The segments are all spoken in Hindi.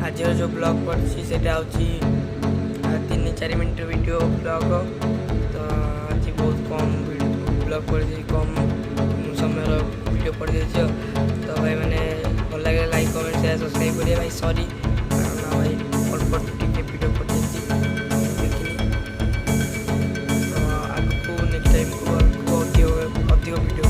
आज जो ब्लॉग पड़ी से 3-4 मिनट वीडियो ब्लॉग तो आज बहुत कम ब्लॉग पड़ी कम समय वीडियो पड़ी तो भाई मैंने भल लगे लाइक कमेंट शेयर सब्सक्राइब करिए भाई सॉरी भाई अल्प टिके वीडियो पड़ी तो आगको नेक्स्ट टाइम को अधिक वीडियो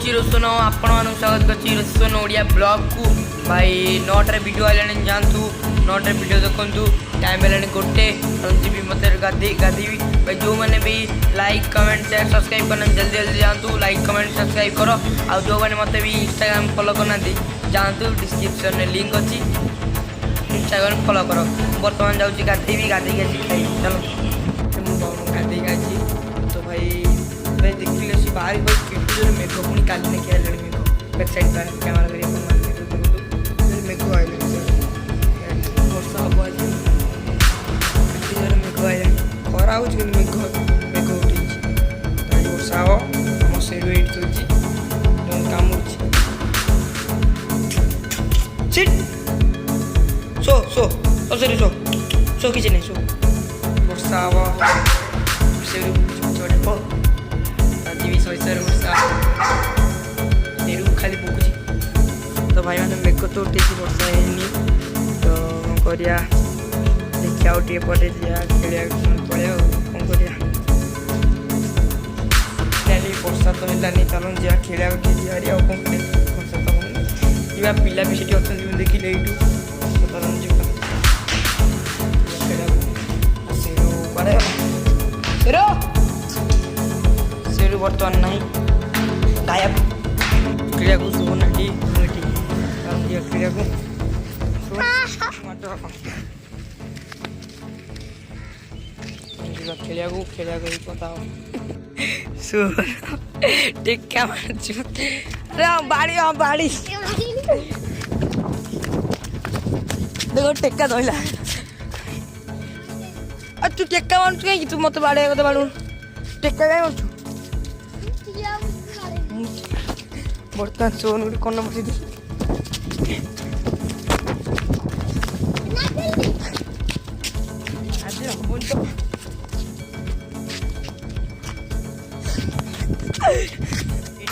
रोशन आपण स्वागत कर रोशन ओडिया ब्लॉग को भाई 9 वीडियो आने जातु 9 वीडियो देखु टाइम है गोटे जी मत गाधी भाई जो मैंने भी लाइक कमेंट शेयर सब्सक्राइब करना जल्दी जल्दी जातु लाइक कमेंट सब्सक्राइब करो आ जो मैंने मत भी इंस्टाग्राम फॉलो करना जातु डिस्क्रिप्शन में लिंक अच्छी इंस्टाग्राम फॉलो करो बर्तमान जाऊँगी गाधी गाधी खाई चलो गाधी खाई तो भाई देखिए सी बाहर भाई मेघ पुणी का खेल मेघ बैक साइड कैमेरा कर मेघ आए वर्षा हम आज मेघ आए खरा हो मेघ मेघ उठी वर्षा हम आम से काम सो सो सरी सो सो किसी नहीं सो वर्षा हम भी सर वर्षा खाली पकुची तो भाई मैंने मेघ तो उठे वर्षा है तो करिया देखिए आउ टे पटे खेलिया पड़े कौन करिया वर्षा तो है चलो जा खेलिया कौन कर वर्षा तो पिला भी सीटी अच्छा देखिले यूँ बर्तमान नहीं गायब क्रिया को सुन क्रिया को खेलिया को बताओ टिक्का बाड़ी बाड़ी देखो टेक्का धोला तू टेक्का मानु कहीं तू मत बाड़े बाड़ू टेक्का कहीं मानु बर्तमान सोन गोटे कन बसि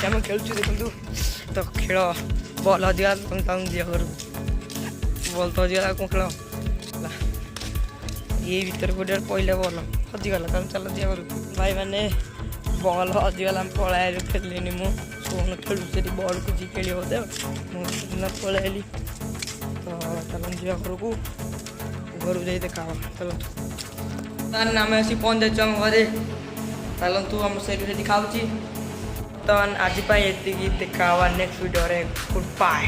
आम खेलु देखु तो खेल बल हजिगा दिया घर बल तो हजिगा कौन खेल ये भर गोटे पहले बल हजिगला चल दिया घर भाई मैंने बल हजिगला पलाय खेलनी मु फोन खेलु बल को जी खेल बोधे मुझे पलैली तो चलो जा घर को घर जा देखा चलो आम आसी पहुँच जाम घरे चलतु आम से दिखाऊँ तो आज ये देखा नेक्स्ट वीडियो गुड बाय।